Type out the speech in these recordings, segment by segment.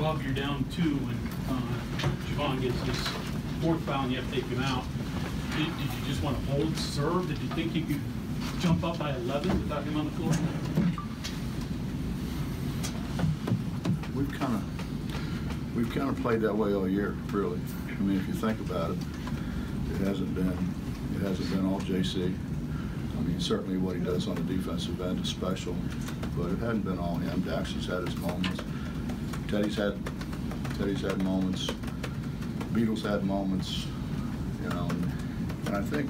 Bob, you're down 2 when Javon gets his 4th foul and you have to take him out. Did you just want to hold serve? Did you think you could jump up by 11 without him on the floor? We've kind of played that way all year, really. I mean, if you think about it, it hasn't been all JC. I mean, certainly what he does on the defensive end is special, but it hadn't been all him. Dax's had his moments. Teddy's had moments. Beatles had moments. You know, and I think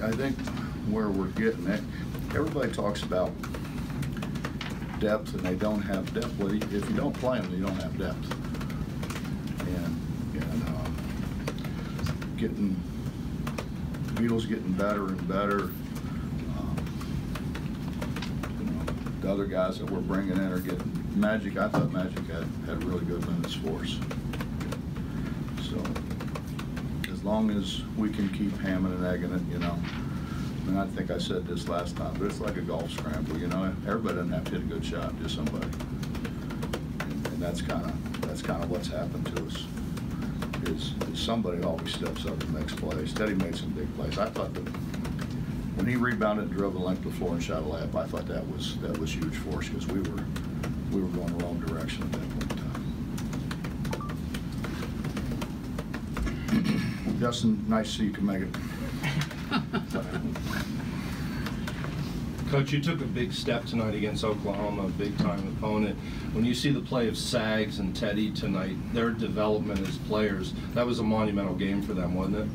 where we're getting at, everybody talks about depth, and they don't have depth. Well, if you don't play them, you don't have depth. Beatles getting better and better. The other guys that we're bringing in are getting Magic. I thought Magic had really good minutes for us. So as long as we can keep hamming and egging it, you know. And I think I said this last time, but it's like a golf scramble, you know. Everybody doesn't have to hit a good shot, just somebody. And that's kind of what's happened to us. Is somebody always steps up and makes plays. Teddy made some big plays. I thought that when he rebounded and drove the length of the floor and shot a layup, I thought that was huge for us because we were going the wrong direction at that point in time. Justin, nice to see you can make it. Coach, you took a big step tonight against Oklahoma, a big-time opponent. When you see the play of Sags and Teddy tonight, their development as players, that was a monumental game for them, wasn't it?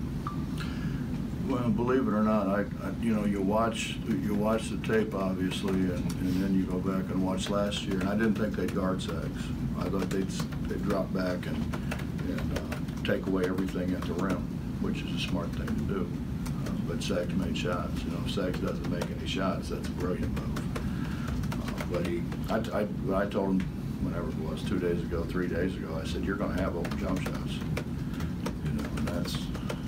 Well, believe it or not, you know, you watch the tape obviously, and then you go back and watch last year, and I didn't think they'd guard Sags. I thought they'd drop back and take away everything at the rim, which is a smart thing to do. But Sags made shots. You know, if Sags doesn't make any shots, that's a brilliant move. But I told him whenever it was, 2 days ago, 3 days ago, I said, you're going to have open jump shots. You know, and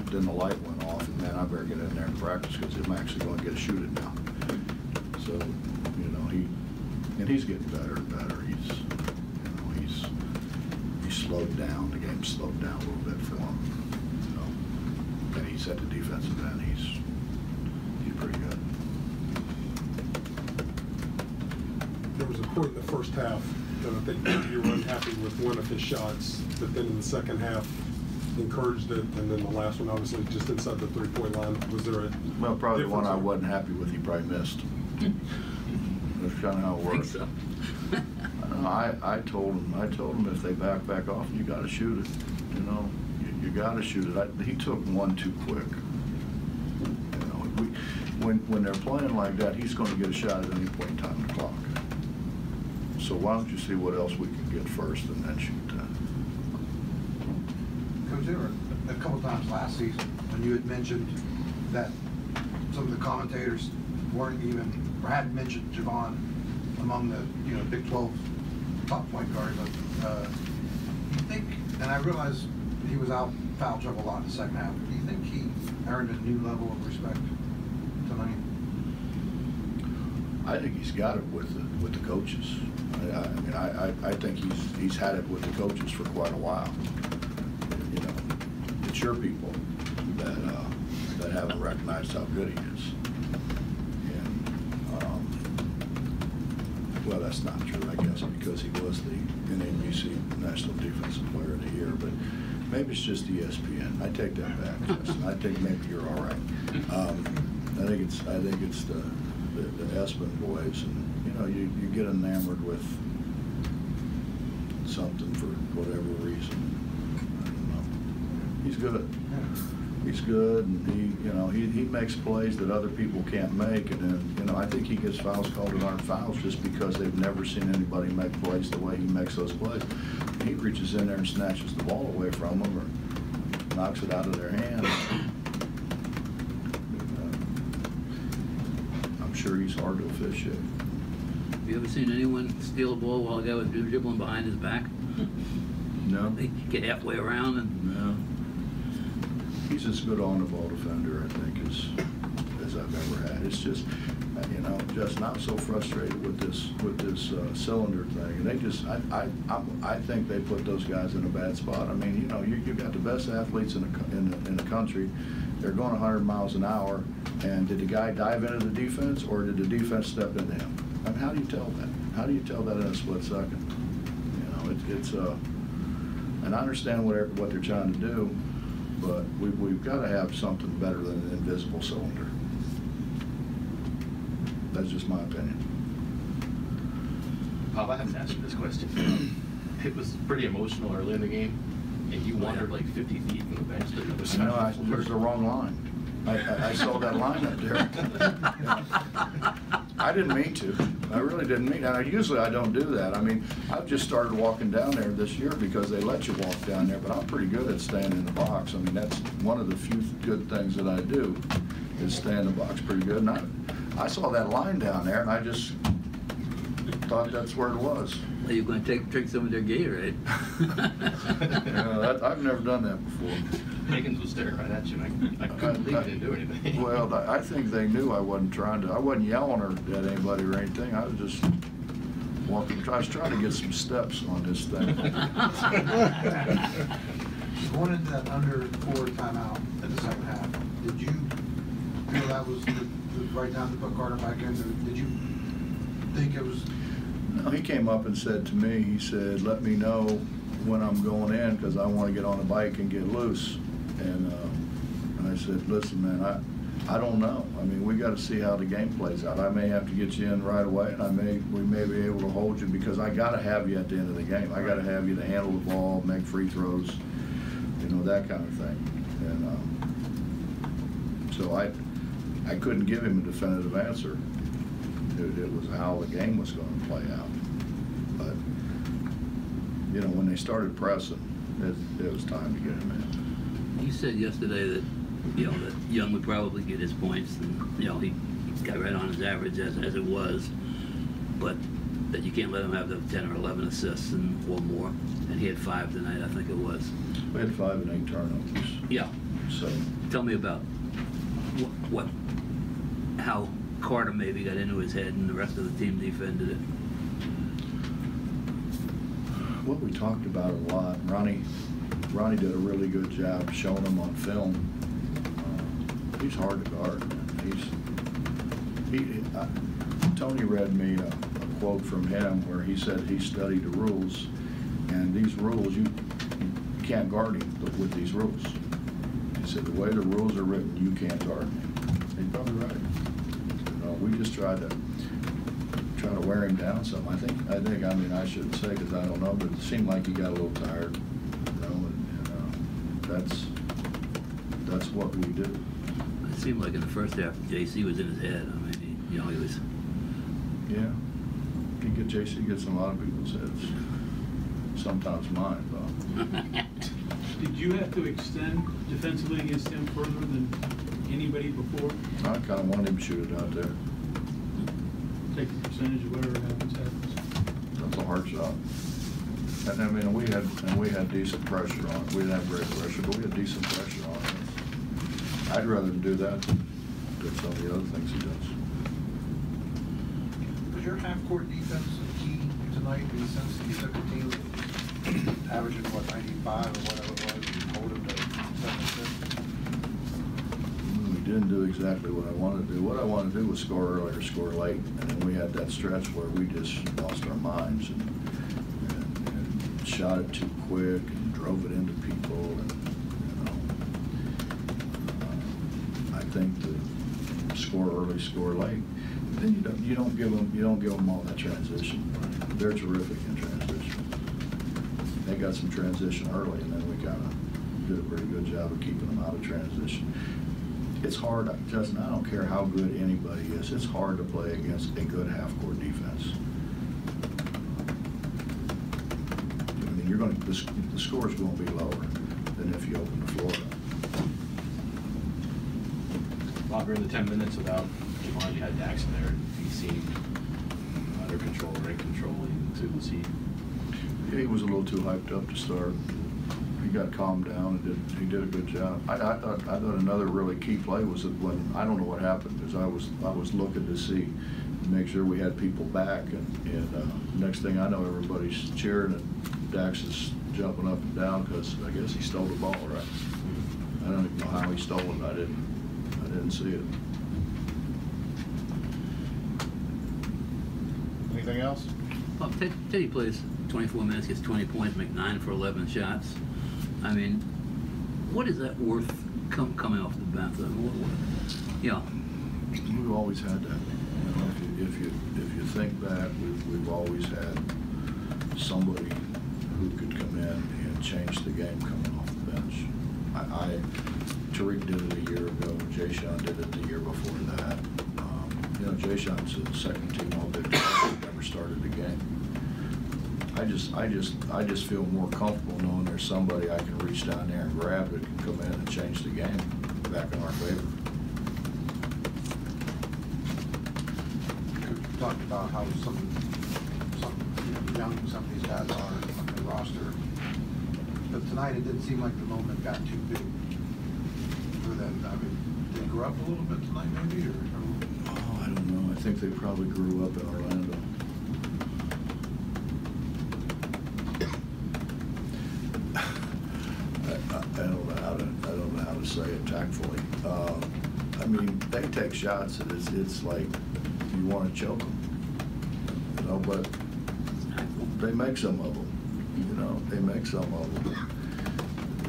then the light went off, and man, I better get in there and practice because I'm actually going to get to shoot it now. So, you know, he's getting better and better. He's slowed down. The game slowed down a little bit for him. And he's at the defensive end. He's pretty good. There was a point in the first half that I think you were unhappy with one of his shots, but then in the second half encouraged it, and then the last one obviously just inside the 3-point line. Was there a probably the one I wasn't happy with, he probably missed. That's kind of how it works. So. I told him if they back off, you got to shoot it. You know, you got to shoot it. He took one too quick. You know, when they're playing like that, he's going to get a shot at any point in time on the clock. So why don't you see what else we can get first and then shoot that? Coach, there were a couple times last season when you had mentioned that some of the commentators weren't even, or hadn't mentioned Javon among the Big 12 top point guards. You think, and I realize he was out foul trouble a lot in the second half, do you think he earned a new level of respect tonight? I think he's got it with the coaches. I think he's had it with the coaches for quite a while. You know, it's your people that haven't recognized how good he is. And well, that's not true, I guess, because he was the NBC National Defensive Player of the Year. But maybe it's just ESPN. I take that back, Justin. I think maybe you're all right. I think it's the Espen boys, and you get enamored with something for whatever reason. I don't know. He's good. He's good, and he makes plays that other people can't make, and then I think he gets fouls called that aren't fouls just because they've never seen anybody make plays the way he makes those plays. He reaches in there and snatches the ball away from them or knocks it out of their hands. I'm sure he's hard to officiate. Have you ever seen anyone steal a ball while a guy was dribbling behind his back? No. They get halfway around and. No. He's as good on the ball defender, I think, as I've ever had. It's just, you know, just not so frustrated with this cylinder thing. And they just, I think they put those guys in a bad spot. I mean, you know, you've got the best athletes in the country. They're going 100 miles an hour, and did the guy dive into the defense, or did the defense step into him? I mean, how do you tell that? How do you tell that in a split second? You know, it's and I understand what they're trying to do, but we've got to have something better than an invisible cylinder. That's just my opinion. Bob, I have to ask you this question. It was pretty emotional early in the game, and you wandered like 50 feet from the bench to the other side. No, there's the wrong line. I saw that line up there. I didn't mean to. I really didn't mean to. Usually I don't do that. I mean, I've just started walking down there this year because they let you walk down there, but I'm pretty good at staying in the box. I mean, that's one of the few good things that I do is stay in the box pretty good. And I saw that line down there, and I just thought that's where it was. Are you going to drink some of their Gatorade? I've never done that before. Higgins was staring right at you, and I couldn't believe he didn't do anything. Well, I think they knew I wasn't I wasn't yelling at anybody or anything. I was just walking. I was trying to get some steps on this thing. Going into that under 4 timeout in the second half, did you feel that was the right time to put Carter back in? Or did you think it was? No, he came up and said to me, he said, "Let me know when I'm going in because I want to get on the bike and get loose." And I said, "Listen, man, I don't know. I mean, we got to see how the game plays out. I may have to get you in right away, and we may be able to hold you because I got to have you at the end of the game. I got to have you to handle the ball, make free throws, you know, that kind of thing." And so I couldn't give him a definitive answer. It was how the game was going to play out. But, you know, when they started pressing, it was time to get him in. You said yesterday that, you know, that Young would probably get his points, and, you know, he got right on his average as it was, but that you can't let him have the 10 or 11 assists or more. And he had 5 tonight, I think it was. We had 5 and 8 turnovers. Yeah. So Tell me about how Carter maybe got into his head and the rest of the team defended it. well, we talked about it a lot. Ronnie did a really good job showing him on film. He's hard to guard. Tony read me a quote from him where he said he studied the rules, and these rules, you can't guard him with these rules. He said, the way the rules are written, you can't guard him. He's probably right. You know, we just try to wear him down some. I mean, I shouldn't say because I don't know, but it seemed like he got a little tired. You know, and that's what we do. It seemed like in the first half, JC was in his head. I mean, he was. Yeah, JC gets in a lot of people's heads. Sometimes mine, though. Did you have to extend defensively against him further than anybody before? I kind of wanted him to shoot it out there. Take the percentage of whatever happens. That's a hard shot. And I mean, we had decent pressure on it. We didn't have great pressure, but we had decent pressure on it. I'd rather do that than some of the other things he does. Was your half-court defense key tonight in the sense that you took a team averaging, 95 or whatever it was, and hold them to 76? We didn't do exactly what I wanted to do. What I wanted to do was score early or score late, and then we had that stretch where we just lost our minds and shot it too quick and drove it into people. And I think the score early, score late. Then you don't give them all that transition. They're terrific in transition. They got some transition early, and then we kind of did a pretty good job of keeping them out of transition. It's hard, Justin. I don't care how good anybody is. It's hard to play against a good half-court defense. I mean, the score's going to be lower than if you open the floor up. Bob, during the 10 minutes without Javon, you had Dax in there. He seemed under control or in control. Was he? Yeah, he was a little too hyped up to start. he got calmed down and he did a good job. I thought another really key play was that when, I don't know what happened, because I was looking to see, make sure we had people back, and next thing I know, everybody's cheering and Dax is jumping up and down because I guess he stole the ball, right? I don't even know how he stole it. I didn't see it. Anything else? Well, Teddy plays 24 minutes, gets 20 points, make 9 for 11 shots. I mean, what is that worth coming off the bench? Yeah. We've always had that. You know, if you think back, we've always had somebody who could come in and change the game coming off the bench. Tariq did it a year ago. Javon did it the year before that. You know, Javon's a second team all Big 12. Never started the game. I just feel more comfortable knowing there's somebody I can reach down there and grab that can come in and change the game back in our favor. You talked about how some young some of these guys are on the roster, but tonight it didn't seem like the moment got too big for them. I mean, did they grow up a little bit tonight, maybe, or? Oh, I don't know. I think they probably grew up in Orlando. I don't know how to say it tactfully. I mean, they take shots and it's like you want to choke them, you know. But they make some of them, you know. They make some of them.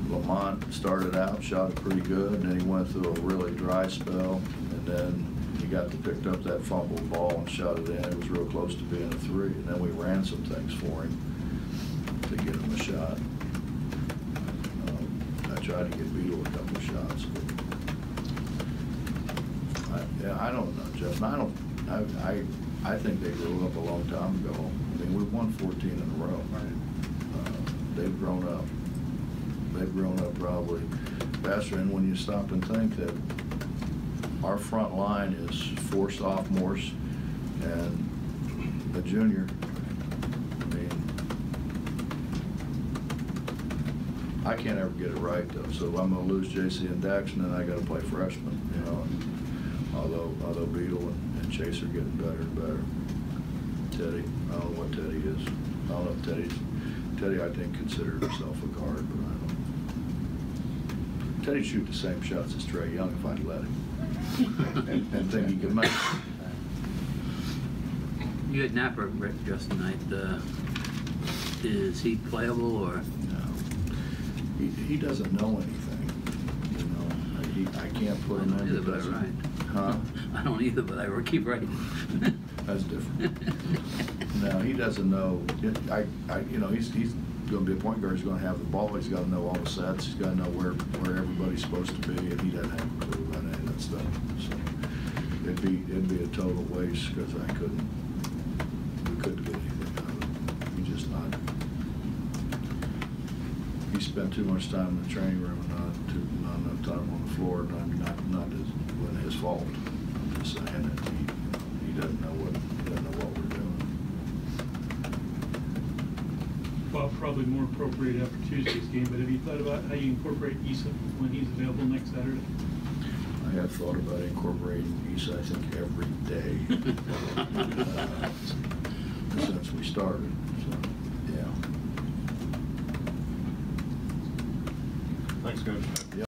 Lamont started out, shot it pretty good, and then he went through a really dry spell, and then he picked up that fumbled ball and shot it in. It was real close to being a 3, and then we ran some things for him to get him a shot. I tried to get Beetle a couple of shots, but I don't know, Jeff. I think they grew up a long time ago. I mean, we've won 14 in a row. They've grown up. They've grown up probably faster. And when you stop and think that our front line is 4 sophomores and a junior, I mean, I can't ever get it right though. So I'm going to lose JC and Dax, and then I got to play freshmen, you know. Although Beetle and Chase are getting better and better. Teddy, I don't know what Teddy is. I don't know if Teddy, I think, considered himself a guard, but I don't. Teddy'd shoot the same shots as Trey Young if I'd let him, and think he could make it. You had Napper just tonight. Is he playable or? No, he doesn't know anything. You know, I can't put him in. Either, but I write. Huh? I don't either, but I keep writing. That's different. No, he doesn't know. You know, he's going to be a point guard. He's going to have the ball. He's got to know all the sets. He's got to know where everybody's supposed to be, and he doesn't have a clue about any of that stuff. So it'd be a total waste because we couldn't get anything out of it. He just not. He spent too much time in the training room and not enough time on the floor. Not his fault. I'm just saying that he doesn't know what we're doing. Well, probably more appropriate after Tuesday's game, but have you thought about how you incorporate Issa when he's available next Saturday? I have thought about incorporating Issa, I think, every day since we started. So, yeah. Thanks, Coach. Yep.